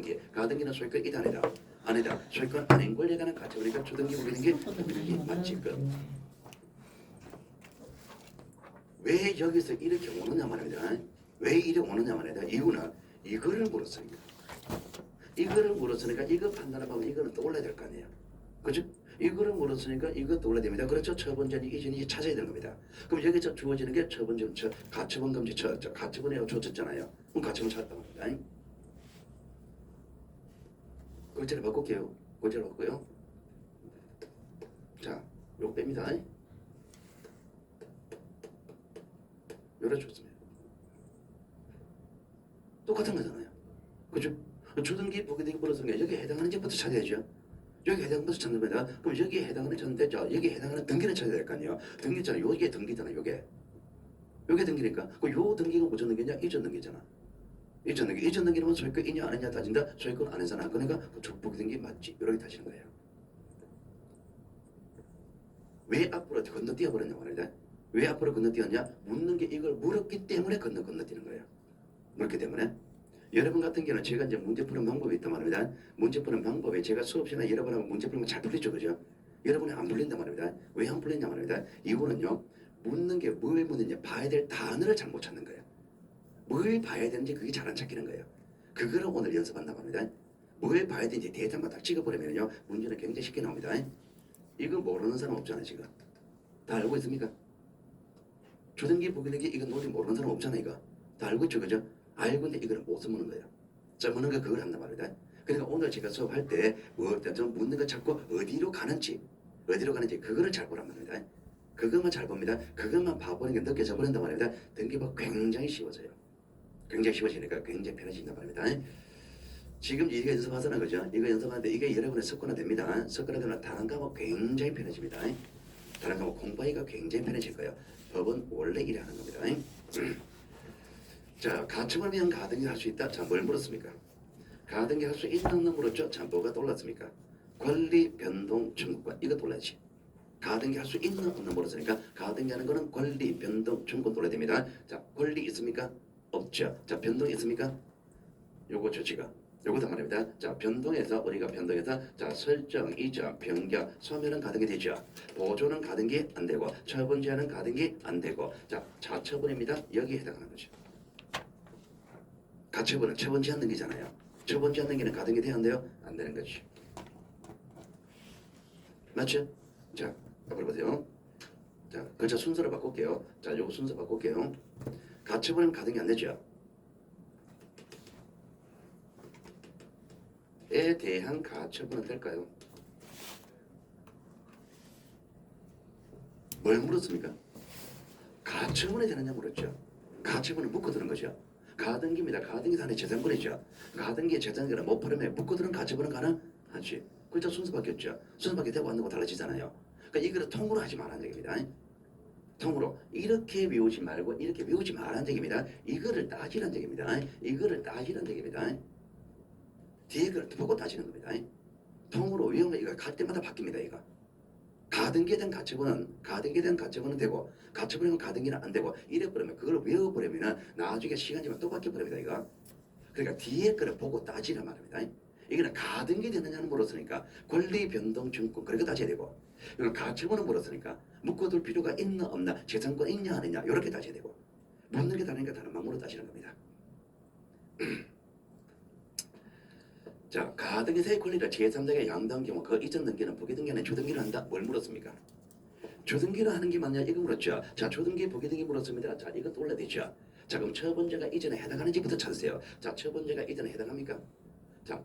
게 가등기는 소유권이다 아니다 아니다 소유권 아닌 권리에 관한 가처분이니까 주등기 부기등기 부기등기 맞지 그. 왜 여기서 이렇게 오느냐 말입니다. 왜 이렇게 오느냐 말입니다. 이유는 이거를 물었으니까 이거를 물었으니까 이거 판단하면 이거는 떠올라야 될 거 아니에요. 그죠? 이거를 물었으니까 이거 떠올라야 됩니다. 그렇죠? 처분전이 이전이 찾아야 되는 겁니다. 그럼 여기서 주어지는 게 처분전, 가처분 금지 가처분이라고 줬잖아요. 그럼 가처분 찾았단 말입니다. 글자를 바꿀게요. 글자를 바꾸고요. 자, 요거 뺍니다. 요래 좋습니다. 똑같은 거잖아요. 그죠? 주등기, 부기등기 물었으니까 여기에 해당하는 집부터 찾아야죠. 여기 해당하는 것부터 찾는 겁니다. 그럼 여기에 해당하는 찾는데, 여기에 해당하는 등기를 찾아야 될 거 아니에요. 등기잖아요. 여기에 등기잖아요. 요게 등기니까. 그 요 등기가 무슨 등기냐? 이전 등기잖아. 이전 등기는 소유권이냐 아니냐 따진다. 소유권 아니잖아. 그러니까 부기등기 맞지. 이렇게 따지는 거예요. 왜 앞으로 건너뛰어 버렸냐 말이야. 왜 앞으로 건너뛰었냐? 묻는 게 이걸 물었기 때문에 건너뛰는 거예요. 물었기 때문에. 여러분 같은 경우는 제가 이제 문제 푸는 방법이 있단 말입니다. 문제 푸는 방법에 제가 수업 시간에 여러 번 하면 문제 풀면 잘 풀리죠, 그죠? 여러분이 안 풀린단 말입니다. 왜 안 풀리냐 말입니다. 이거는요, 묻는 게 뭘 묻느냐, 봐야 될 단어를 잘못 찾는 거예요. 뭘 봐야 되는지 그게 잘 안 찾기는 거예요. 그거를 오늘 연습한단 말입니다. 뭘 봐야 되는지 데이터만 딱 찍어버리면요, 문제는 굉장히 쉽게 나옵니다. 이거 모르는 사람 없잖아요, 지금. 다 알고 있습니까? 주등기, 부기등기 이거 논리 모르는 사람 없잖아요, 이거. 다 알고 있죠, 그죠? 알고 있는데 이거를 못 써먹는 거예요. 써먹는 거 그걸 한단 말이다. 그러니까 오늘 제가 수업할 때 좀 묻는 거 찾고 어디로 가는지 그거를 잘 보란 말입니다. 그것만 잘 봅니다. 그것만 봐보는 게 느껴져 버린단 말입니다. 등기부 굉장히 쉬워져요. 굉장히 쉬워지니까 굉장히 편해진단 말입니다. 지금 이거 연습하잖아, 그죠? 이거 연습하는데 이게 여러분의 습관화됩니다. 습관화되면 다른 과목 굉장히 편해집니다. 다른 과목 공부하기가 굉장히 편해질 거예요. 법은 원래 이래 하는 겁니다. 자, 가처분을 위한 가등기 할 수 있다. 자, 뭘 물었습니까? 가등기 할 수 있는 물었죠? 자, 뭐가 떠올랐습니까? 권리 변동 청구권 이거 떠올라야지. 가등기 할 수 있는 없는 물었으니까 가등기 하는 거는 권리 변동 청구권 떠올라야 됩니다. 자, 권리 있습니까? 없죠. 자, 변동 있습니까? 요거 조치가 요거다 말입니다. 자, 변동해서 우리가 변동해서 자, 설정, 이전, 변경, 소멸은 가등기 되죠. 보조는 가등기 안 되고 처분 제한은 가등기 안 되고 자, 자처분입니다. 여기에 해당하는 거죠. 가처분은 처분 제한 등기잖아요. 처분 제한 등기는 가등기 돼야 한대요? 안 되는 거지. 맞죠? 자, 앞으로 보세요. 자, 글자 순서를 바꿀게요. 자, 요거 순서 바꿀게요. 가처분은 가등기 안 되죠. 에 대한 가처분은 될까요? 뭘 물었습니까? 가처분이 되느냐 물었죠. 가처분을 묶어두는 거죠. 가등기입니다. 가등기 산의 재산권이죠. 가등기의 재산권을 못 팔으면 묶어두는 가처분은 가능하지. 글자 순서 바뀌었죠. 순서 바뀌었다고 안 되고 달라지잖아요. 그러니까 이거를 통으로 하지 말라는 얘기입니다. 통으로 이렇게 외우지 말고 이렇게 외우지 말라는 얘기입니다. 이거를 따지라는 얘기입니다. 이거를 따지라는 얘기입니다. 뒤에 걸 보고 따지는 겁니다. 통으로 외우면 이거 갈 때마다 바뀝니다. 이거. 가등기에 대한 가처분은 되고 가처분은 가등기는 안 되고 이래버리면 그걸 외워버리면 나중에 시간 지나면 또 바뀌어버립니다. 이거. 그러니까 뒤에 거를 보고 따지란 말입니다. 이거는 가등기 되느냐는 물었으니까 권리 변동 증권 그렇게 따져야 되고 이건 가처분은 물었으니까 묶어둘 필요가 있나 없나 재산권 있냐 아니냐 이렇게 따져야 되고 묻는 게 다르니까 다른 방법으로 따지는 겁니다. 자, 가등기세의 권리를 제3자에게 양도한 경우 그 이전 등기는 부기등기는 주등기를 한다. 뭘 물었습니까? 주등기를 하는 게 맞냐? 이거 물었죠. 자, 주등기, 부기등기 물었습니다. 자, 이것도 올려야 되죠. 자, 그럼 처분자가 이전에 해당하는지부터 찾으세요. 자, 처분자가 이전에 해당합니까? 자,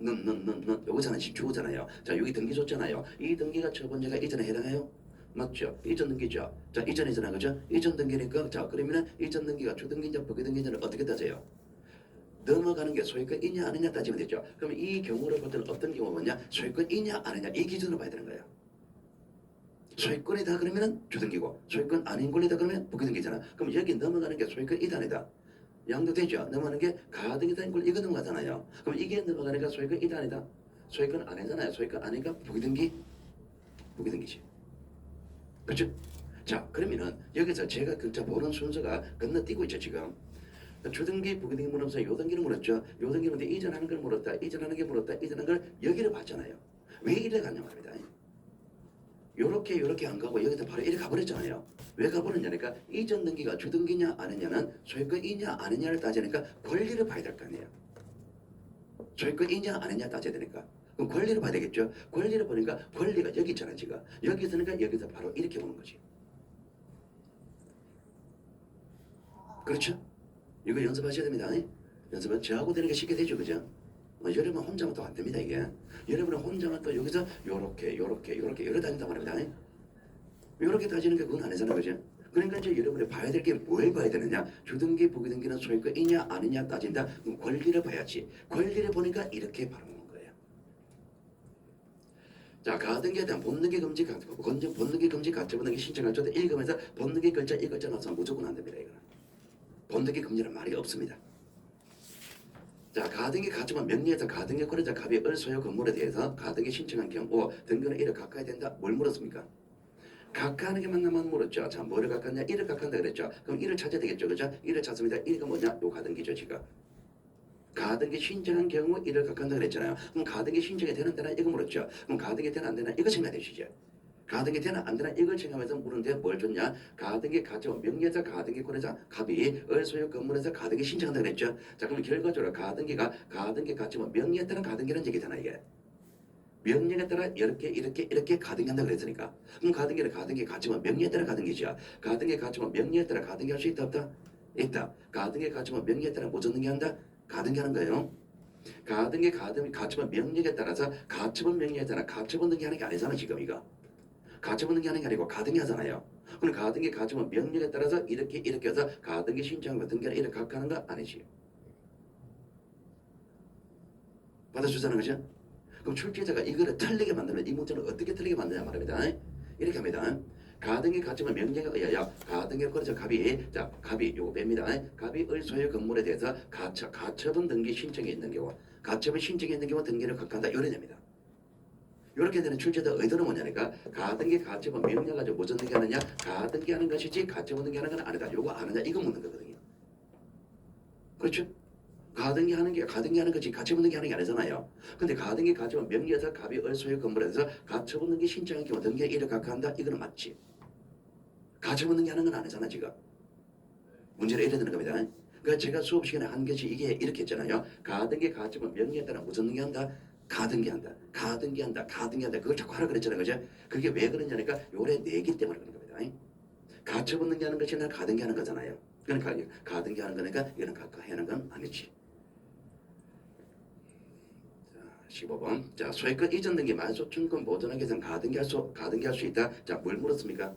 요거잖아요. 주어잖아요. 자, 여기 등기 줬잖아요. 이 등기가 처분자가 이전에 해당해요? 맞죠? 이전 등기죠. 자, 이전이잖아. 그죠? 이전 등기니까 자, 그러면은 이전 등기가 주등기인지 부기등기인지를 어떻게 따져요? 넘어가는 게 소유권이냐 아니냐 따지면 되죠. 그럼 이 경우를 볼 때는 어떤 경우가 뭐냐? 소유권이냐 아니냐 이 기준으로 봐야 되는 거예요. 소유권이다 그러면은 주등기고 소유권 아닌 권리다 그러면 부기등기잖아. 그럼 여기 넘어가는 게 소유권이다 아니다. 양도되죠. 넘어가는 게 가등기다 아닌 권리 이거 넘어가잖아요. 그럼 이게 넘어가는 게 소유권이다 아니다. 소유권 아니잖아요. 소유권 아니니까 부기등기지. 그렇죠? 자, 그러면은 여기서 제가 글자 보는 순서가 건너뛰고 있죠 지금. 주등기 부등기 물으면서 요등기를 물었죠. 요등기 물었는데 이전하는 걸 물었다. 이전하는 게 물었다. 이전하는 걸 여기를 봤잖아요. 왜 이래 갔냐 말입니다. 요렇게 안 가고 여기다 바로 이렇게 가버렸잖아요. 왜 가버렸냐니까 이전 등기가 주등기냐 아니냐는 소유권이냐 아니냐를 따지니까 권리를 봐야 될 거 아니에요. 소유권이냐 아니냐 따져야 되니까. 그럼 권리를 봐야 되겠죠. 권리를 보니까 권리가 여기 있잖아 지금. 여기 있으니까 여기서 바로 이렇게 보는 거지. 그렇죠? 이거 연습하셔야 됩니다. 연습은 저하고 되는 게 쉽게 되죠. 그죠? 여러분 혼자만 또 안 됩니다 이게. 여러분은 혼자만 또 여기서 요렇게 이러 다닌단 말입니다. 요렇게 따지는 게 그건 아니잖아요. 그죠? 그러니까 이제 여러분이 봐야 될 게 뭘 봐야 되느냐? 주등기 부등기는 소유권이냐 아니냐 따진다. 그럼 권리를 봐야지. 권리를 보니까 이렇게 바로 오는 거예요. 자, 가등기에 대한 본등기 금지 본등기 금지 가처 본등기 신청할 때 읽으면서 본등기 글자 이 글자 나서 무조건 안 됩니다. 이거는. 본등기 금지는 말이 없습니다. 자, 가등기 가처분 명리에서 가등기 권리자 갑이 을 소유 건물에 대해서 가등기 신청한 경우 등기는 1을 각하해야 된다. 뭘 물었습니까? 각하하는 게 맞나만 물었죠. 자, 뭐를 각하냐? 1을 각한다 그랬죠. 그럼 1을 찾아야 되겠죠. 그죠? 1을 찾습니다. 1가 뭐냐? 요 가등기죠, 지금. 가등기 신청한 경우 1을 각한다 그랬잖아요. 그럼 가등기 신청이 되는 데나 이거 물었죠. 그럼 가등기 되나 안 되나 이거 생각해야 되시죠. 가등기 되나 안 되나 이걸 생각하면서 물은데 뭘 줬냐? 가등기 가처분 명예자 가등기 권리자 갑이 을 소유 건물에서 가등기 신청한다 그랬죠. 자, 그럼 결과적으로 가등기가 가등기 가처분 명예에 따른 가등기라는 얘기잖아 이게. 명령에 따라 이렇게 가등기한다 그랬으니까. 그럼 가등기는 가등기 가처분 명령에 따라 가등기죠. 가등기 가처분 명령에 따라 가등기할 수 있다 없다? 있다. 가등기 가처분 명령에 따라 뭐 줬는게한다? 가등기하는 거예요. 가등기 가처분 명령에 따라서 가처분 명령에 따라 가처분 등기하는 게 아니잖아 지금 이거. 가처분 등기하는 게 아니고 가등기하잖아요. 그럼 가등기 가처분 명령에 따라서 이렇게 해서 가등기 신청과 등기를 이렇게 각하는 거 아니지. 받아주자는 거죠? 그럼 출제자가 이거를 틀리게 만들면 이 문제는 어떻게 틀리게 만드냐 말입니다. 이렇게 합니다. 가등기 가처분 명령에 의하여 가등기 권리자 갑이 갑이 요거 뺍니다. 갑이 을 소유 건물에 대해서 가처분 등기 신청이 있는 경우 가처분 신청이 있는 경우 등기를 각한다 이래 됩니다. 이렇게 되는 출제자 의도는 뭐냐니까 가등기 가처분 명령 가지고 무슨 등기하느냐 가등기하는 것이지 가처분 등기하는 건 아니다. 요거 아느냐 이거 묻는 거거든요. 그렇죠? 가등기하는 거지 가처분 등기하는 게 아니잖아요. 근데 가등기 가처분 명의에서 갑이 을 소유 건물에서 가처분 등기 신청한 경우 등기에 이를 각한다 이거는 맞지. 가처분 등기하는 건 아니잖아 지금. 문제를 이래야 되는 겁니다. 그러니까 제가 수업 시간에 한 것이 이게 이렇게 했잖아요. 가등기 가처분 명의에 따라 무슨 등기한다? 가등기한다. 그걸 자꾸 하라 그랬잖아요. 그죠? 그게 왜 그러냐니까 요래 내기 때문에 그런 겁니다. 가처분 등기하는 것이 나 가등기하는 거잖아요. 그러니까 가등기하는 거니까 이거는 각하하는 건 아니지. 15번. 자, 소유권 이전 등기 말소 증권 보존하기 위해서는 가등기할 수 있다. 자, 뭘 물었습니까?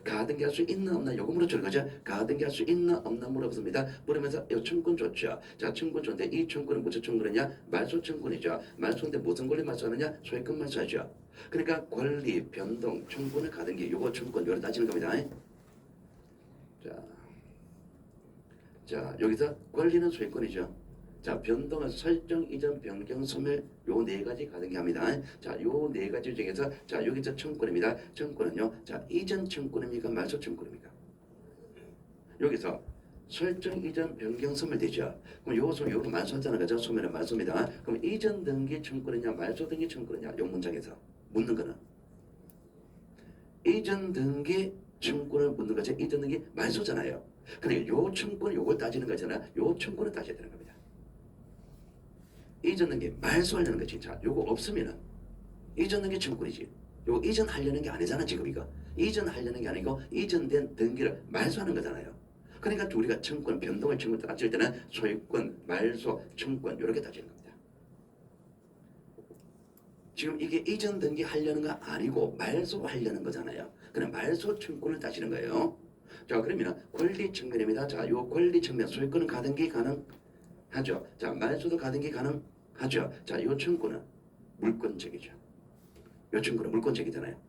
가등기할 수 있나 없나 요거 물었죠. 그죠? 가등기할 수 있나 없나 물어봤습니다. 물으면서 이 청구권 줬죠. 자, 청구권 줬는데 이 청구는 무슨 청구느냐? 말소 청구이죠. 말소인데 무슨 권리 말소하느냐? 소유권 말소하죠. 그러니까 권리, 변동, 청구는 가등기 요거 청구권 요래 따지는 겁니다. 자, 여기서 권리는 소유권이죠. 자, 변동은 설정, 이전, 변경, 소멸 요 네 가지 가등기합니다. 자, 요 네 가지 중에서 자, 여기서 청구권입니다. 청구권은요. 자, 이전 청구권입니까? 말소 청구권입니까? 여기서 설정, 이전, 변경, 소멸 되죠. 그럼 요거 말소하잖아요. 그죠? 소멸은 말소입니다. 그럼 이전 등기 청구권이냐, 말소 등기 청구권이냐? 요 문장에서 묻는 거는 이전 등기 청구권을 묻는 거죠. 이전 등기 말소잖아요. 그러니까 요 청구권 요걸 따지는 거잖아. 요 청구권을 따져야 되는 겁니다. 이전 등기 말소하려는 거지. 자, 요거 없으면은 이전 등기 청구권이지. 요거 이전하려는 게 아니잖아 지금 이거. 이전하려는 게 아니고 이전된 등기를 말소하는 거잖아요. 그러니까 우리가 청구권 변동을 청구권 따질 때는 소유권, 말소, 청구권 이렇게 따지는 겁니다. 지금 이게 이전 등기 하려는 거 아니고 말소하려는 거잖아요. 그럼 말소 청구권을 따지는 거예요. 자, 그러면 권리 측면입니다. 자, 요 권리 측면 소유권은 가등기 가능하죠. 자, 말소도 가등기 가능하죠. 자, 요 청구는 물권적이죠. 요 청구는 물권적이잖아요.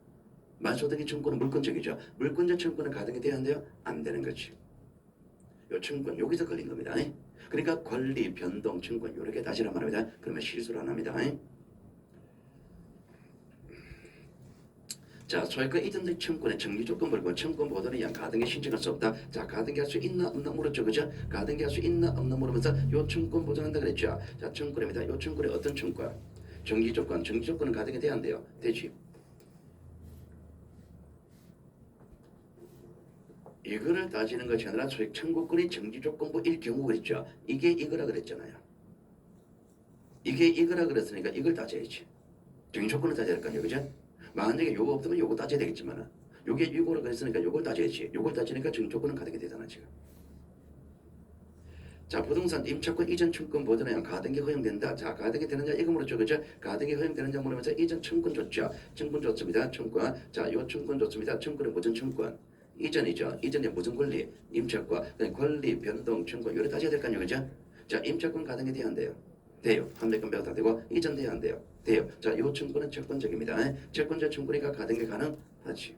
말소 등기 청구는 물권적이죠. 물권적 청구는 가등기 돼야 한대요? 안 되는 거지. 요 청구는 여기서 걸린 겁니다. 그러니까 권리, 변동, 청구는 이렇게 따지란 말입니다. 그러면 실수를 안 합니다. 자, 소유가 이전 청구권의 정리 조건을 본 청구권 보도는 양 가등기 신청할 수 없다. 자, 가등기 할 수 있나 없나 물었죠, 그죠? 가등기 할 수 있나 없나 물으면서 요 청구권 보장한다 그랬죠. 자, 청구권입니다. 요 청구권이 어떤 청구권? 정지 조건, 정지 조건은 가등기 돼야 안 돼요? 되지. 이거를 따지는 것이 아니라 소액 청구권이 정지 조건부일 경우 그랬죠. 이게 이거라 그랬잖아요. 이게 이거라 그랬으니까 이걸 따져야지. 정지 조건을 따져야 할 거 아니에요, 그죠? 만약에 요거 없으면 요거 따져야 되겠지만 요게 이거라 그랬으니까 요걸 따져야지. 요걸 따지니까 정지 조건은 가등기 되잖아 지금. 자, 부동산 임차권 이전 청구권 보전에 가등기 허용된다. 자, 가등기 되느냐 이거 물었죠, 그죠? 가등기 허용되느냐 물으면서 이전 청구권 좋죠. 청구권 좋습니다. 청구권. 자, 요 청구권 좋습니다. 청구권은 무슨 청구권? 이전이죠. 이전에 무슨 권리? 임차권. 권리 변동 청구권 요래 따져야 될 거 아니에요, 그죠? 자, 임차권 가등기 돼야 안 돼요? 돼요. 판매권 배가 다 되고 이전 돼야 안 돼요? 돼요. 자, 요 청구는 채권적입니다. 채권적 청구니까 가등기 가능하지.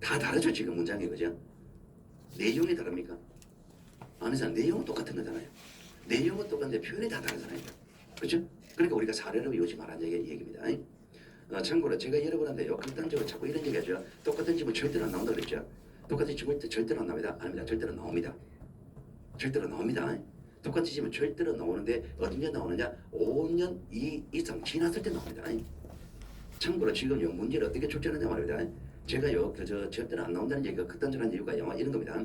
다 다르죠 지금 문장이, 그죠? 내용이 다릅니까? 아니죠. 내용은 똑같은 거잖아요. 내용은 똑같은데 표현이 다 다르잖아요. 그렇죠? 그러니까 우리가 사례를 요지 말한 얘기입니다. 참고로 제가 여러분한테 극단적으로 자꾸 이런 얘기하죠. 똑같은 집은 절대로 안 나온다 그랬죠. 똑같은 집은 절대로 안 나옵니다. 아닙니다. 절대로 나옵니다. 절대로 나옵니다. 똑같은 집은 절대로 나오는데 언제 나오느냐? 5년 이상 지났을 때 나옵니다. 참고로 지금 요 문제를 어떻게 출제하느냐 말입니다. 제가요 그저 절대로 안 나온다는 얘기가 극단적인 이유가 이런 겁니다.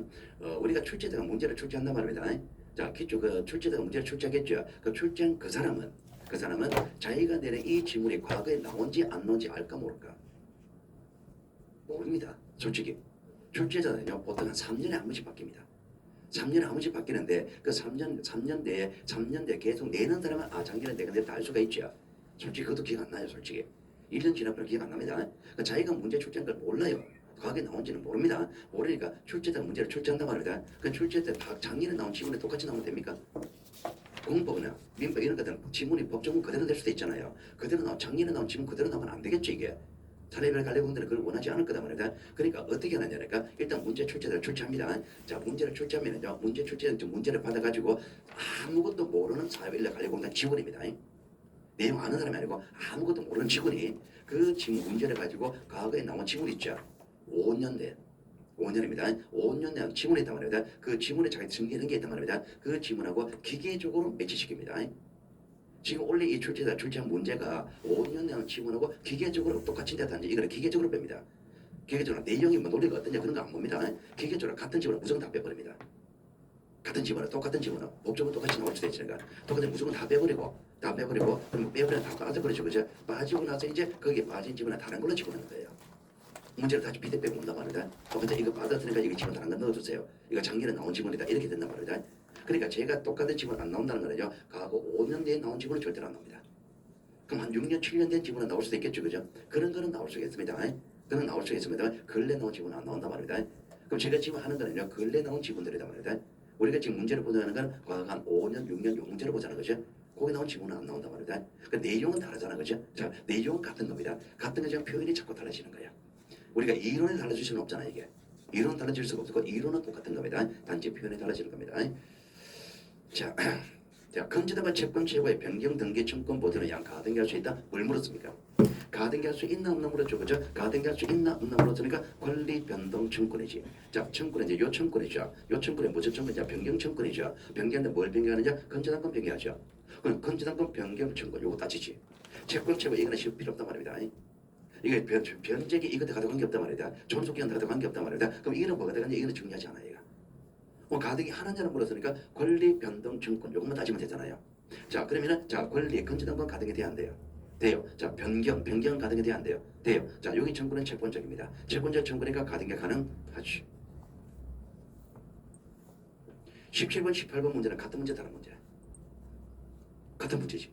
우리가 출제자가 문제를 출제한단 말입니다. 자, 기초 그 출제자가 문제를 출제하겠죠. 그 출제한 그 사람은 자기가 내는 이 지문이 과거에 나온지 안 나온지 알까 모를까? 모릅니다. 솔직히 출제자는요 보통 한 3년에 한 번씩 바뀝니다. 3년에 한 번씩 바뀌는데 그 3년 내에 계속 내는 사람은 작년에 내가 냈다 알 수가 있죠. 솔직히 그것도 기억 안 나요. 솔직히 1년 지나면 기억 안 납니다. 그러니까 자기가 문제 출제한 걸 몰라요. 과거에 나온지는 모릅니다. 모르니까 출제자가 문제를 출제한단 말입니다. 그 출제 때 작년에 나온 지문에 똑같이 나오면 됩니까? 공법이나 민법 이런 것들은 지문이 법조문 그대로 될 수도 있잖아요. 그대로 나온 작년에 나온 지문 그대로 나오면 안 되겠죠 이게. 사례별 관리공들은 그걸 원하지 않을 거다 말이다. 그러니까 어떻게 하느냐니까 일단 문제 출제자를 출제합니다. 자, 문제를 출제하면요 문제 출제자 문제를 받아가지고 아무것도 모르는 사회인력 관리공단 직원입니다. 내용 아는 사람이 아니고 아무것도 모르는 직원이 그 문제를 가지고 과거에 나온 지문 있죠. 5년 내 5년입니다. 5년 내에 지문이 있단 말입니다. 그 지문에 자기 증기하는 게 있단 말입니다. 그 지문하고 기계적으로 매치시킵니다. 지금 원래 이 출제한 문제가 5년 내에 지문하고 기계적으로 똑같이 됐다는지 이거는 기계적으로 뺍니다. 기계적으로 내용이 뭐 논리가 어떠냐 그런 거 안 봅니다. 기계적으로 같은 지문을 무조건 다 빼버립니다. 같은 지문은 똑같은 지문은 법조문 똑같이 나올 수도 있으니까 똑같은 무조건 다 빼버리고 그럼 빼버리면 다 빠져버리죠. 그죠? 빠지고 나서 이제 거기에 빠진 지문은 다른 걸로 집어넣는 거예요. 문제를 다시 비대 빼고 온단 말이다. 똑같이 이거 받았으니까 이거 지문 다른 거 넣어주세요. 이거 작년에 나온 지문이다. 이렇게 된단 말이다. 그러니까 제가 똑같은 지문 안 나온다는 거는요. 과거 5년 뒤에 나온 지문은 절대로 안 나옵니다. 그럼 한 6년, 7년 된 지문은 나올 수도 있겠죠. 그죠? 그런 거는 나올 수 있습니다. 그는 나올 수 있습니다. 근래 나온 지문은 안 나온단 말입니다. 그럼 제가 지금 하는 거는요. 근래 나온 지문들이란 말이다. 우리가 지금 문제를 보자는 건 과거 한 5년, 6년 요 문제를 보자는 거죠. 거기 나온 지문은 안 나온단 말이다. 그 내용은 다르잖아. 그죠? 자, 내용은 같은 겁니다. 같은 거지만 표현이 자꾸 달라지는 거야. 우리가 이론이 달라질 수는 없잖아 이게. 이론 달라질 수가 없고 이론은 똑같은 겁니다. 단지 표현이 달라지는 겁니다. 자, 금지당한 채권 최고의 변경 등기 청구권 보도는 양 가등기할 수 있다. 뭘 물었습니까? 가등기할 수 있나 없나 물었죠, 그죠? 가등기할 수 있나 없나 물었으니까 권리 변동 청구권이지. 자, 청구는 이제 요 청구권이죠. 요 청구는 무슨 청구냐? 변경 청구권이죠. 변경인데 뭘 변경하느냐? 금지당권 변경하죠. 그럼 금지당권 변경 청구권 요거 따지지. 채권 최고 이거는 실 필요 없단 말입니다. 이게 변제기 이것도 가도 관계없단 말이다. 존속기간 가도 관계없단 말이다. 그럼 이거는 뭐가 되겠냐? 이거는 중요하지 않아 얘가. 가등기 하느냐를 물었으니까 권리 변동 청구권 요것만 따지면 되잖아요. 자, 그러면은 자 권리 금지당권 가등기 돼야 안 돼요? 돼요. 자, 변경 가등기 돼야 안 돼요? 돼요. 자, 여기 청구는 채권적입니다. 채권적 청구니까 가등기 가능하지. 17번, 18번 문제는 같은 문제 다른 문제. 같은 문제지.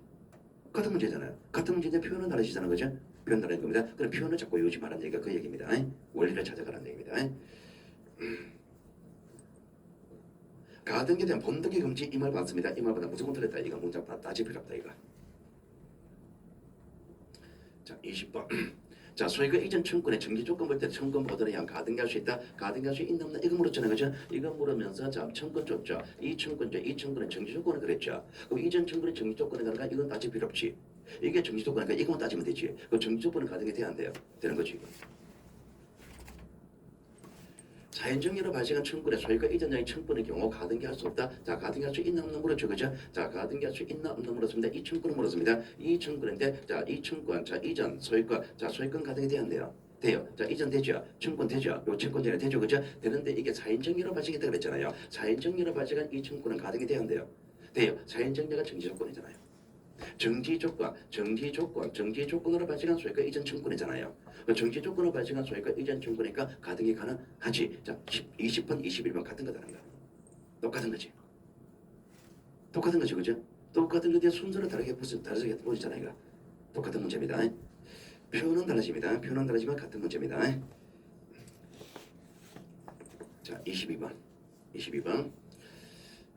같은 문제잖아요. 같은 문제인데 표현은 다르시잖아요. 그죠? 표현 다른 겁니다. 그럼 표현을 자꾸 요지말하는 얘기가 그 얘기입니다. 원리를 찾아가라는 얘기입니다. 가등기에 대한 본등기 금지 이 말 봤습니다. 이 말보다 무조건 틀렸다. 이거 문장 따질 필요 없다. 이거. 자, 20번. 자, 소유가 이전 청구권의 정지 조건 볼 때 청구권 보도에 양 가등기할 수 있다. 가등기할 수 있나 없나 이거 물었잖아요. 그죠? 이거 물으면서 자, 청구권 줬죠. 이 청구권은 정지 조건을 그랬죠. 그럼 이전 청구권의 정지 조건을 가니까 이건 따질 필요 없지. 이게 정지 조건이니까 이것만 따지면 되지. 그 정지 조건은 가등기 돼야 안 돼요? 되는 거지. 이거. 자연정리로 발생한 청구의 소유가 이전장의 청구의 경우 가등기 할 수 없다. 자, 가등기 할 수 있나 없나 물었죠, 그죠? 자, 가등기 할 수 있나 없나 물었습니다. 이 청구는 물었습니다. 이 청구인데, 자, 이 청구한 자 이전 소유권, 자, 소유권 가등기 돼야 안 돼요? 돼요. 자, 이전 되죠. 청구는 되죠. 요 청구전에 되죠, 그죠? 되는데 이게 자연정리로 발생했다 그랬잖아요. 자연정리로 발생한 이 청구는 가등기 돼야 안 돼요? 돼요. 자연정리가 정지 조건이잖아요. 정지 조건으로 발생한 소유가 이전 청구이잖아요. 정지 조건으로 발생한 소유가 이전 청구니까 가등기 가능하지. 자, 20번, 21번 같은 거다는 거야. 똑같은 거지. 똑같은 거지, 그죠? 똑같은 거에 순서를 다르게 보시잖아요. 이거. 똑같은 문제입니다. 표는 달라집니다. 표는 다르지만 같은 문제입니다. 자, 22번.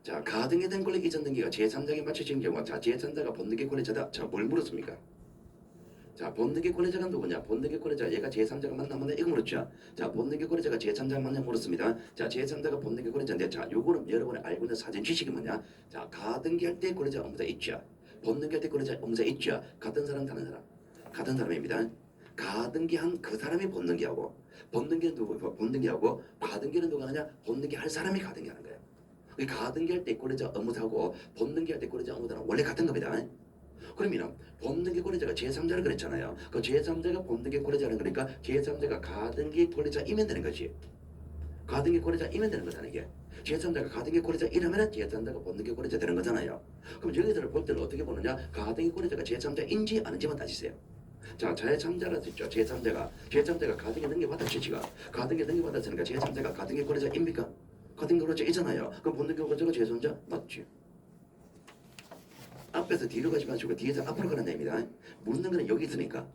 자, 가등기 된 권리 이전 등기가 제3자에게 맞춰진 경우, 자, 제3자가 본등기 권리자다. 자, 뭘 물었습니까? 자, 본등기 권리자가 누구냐? 본등기 권리자, 얘가 제3자가 맞나 이거 물었죠. 자, 본등기 권리자가 제3자가 맞냐 물었습니다. 자, 제3자가 본등기 권리자인데, 자, 요거는 여러분이 알고 있는 사전 지식이 뭐냐? 자, 가등기 할 때 권리자 업무자 있죠. 본등기 할 때 권리자 업무자 있죠. 같은 사람, 다른 사람. 같은 사람입니다. 가등기 한 그 사람이 본등기하고, 본등기는 누구? 본등기하고, 가등기는 누가 하냐? 본등기 할 사람이 가등기 하는 거예요. 가등기 할 때 권리자 업무자하고 본등기 할 때 권리자 업무자는 원래 같은 겁니다. 그러면 본등기 권리자가 제3자를 그랬잖아요. 그 제3자가 본등기 권리자는 거니까 제3자가 가등기 권리자이면 되는 거지. 가등기 권리자이면 되는 거잖아 이게. 제3자가 가등기 권리자이라면 제3자가 본등기 권리자 되는 거잖아요. 그럼 여기서를 볼 때는 어떻게 보느냐? 가등기 권리자가 제3자인지 아닌지만 따지세요. 자, 제3자라 했죠. 제3자가 가등기 등기 받았죠. 지가 가등기 등기 받았으니까 제3자가 가등기 권리자입니까? 가등기 권리자이잖아요. 그럼 본등기 권리자가 제3자 맞지? 앞에서 뒤로 가지 마시고 뒤에서 앞으로 가는 얘기입니다. 묻는 거는 여기 있으니까.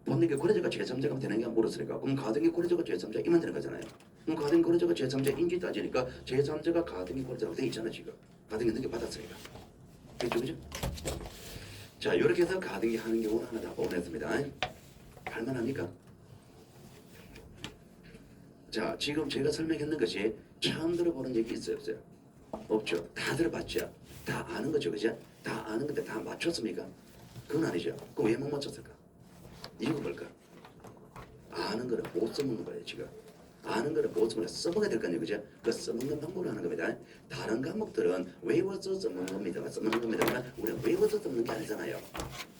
본등기 권리자가 제3자가 되는 게 물었으니까. 그럼 가등기 권리자가 제3자이면 되는 거잖아요. 그럼 가등기 권리자가 제3자인지 따지니까 제3자가 가등기 권리자로 돼 있잖아 지금. 가등기 등기 받았으니까. 그렇죠, 그죠? 자, 이렇게 해서 가등기 하는 경우는 하나 다 보냈습니다. 할만합니까? 자, 지금 제가 설명했는 것이 처음 들어보는 얘기 있어요, 없어요? 없죠. 다 들어봤죠. 다 아는 거죠, 그죠? 다 아는 건데 다 맞췄습니까? 그건 아니죠. 그럼 왜 못 맞췄을까? 이유가 뭘까? 아는 거를 못 써먹는 거예요, 지금. 아는 거를 못 써먹는 써먹어야 될 거 아니에요, 그죠? 그 써먹는 방법을 하는 겁니다. 다른 과목들은 외워서 써먹는 겁니다. 우리는 외워서 써먹는 게 아니잖아요.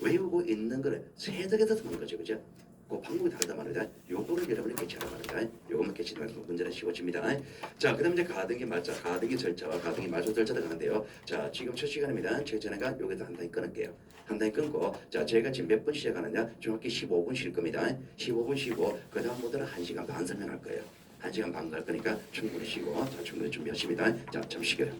외우고 있는 거를 세득해서 써먹는 거죠, 그죠? 그 방법이 다르단 말이다. 요거를 여러분이 캐치하란 말이다. 요것만 캐치하면 문제는 쉬워집니다. 자, 그 다음에 이제 가등기 말자, 가등기 절차와 가등기 말소 절차가 가는데요. 자, 지금 첫 시간입니다. 최전에가 여기서 한 단위 끊을게요. 한 단위 끊고, 자, 제가 지금 몇 분 시작하느냐? 정확히 15분 쉴 겁니다. 15분 쉬고, 그 다음부터는 1시간 반 설명할 거예요. 1시간 반 갈 거니까 충분히 쉬고, 자, 충분히 준비하십니다. 자, 잠시 쉬게요.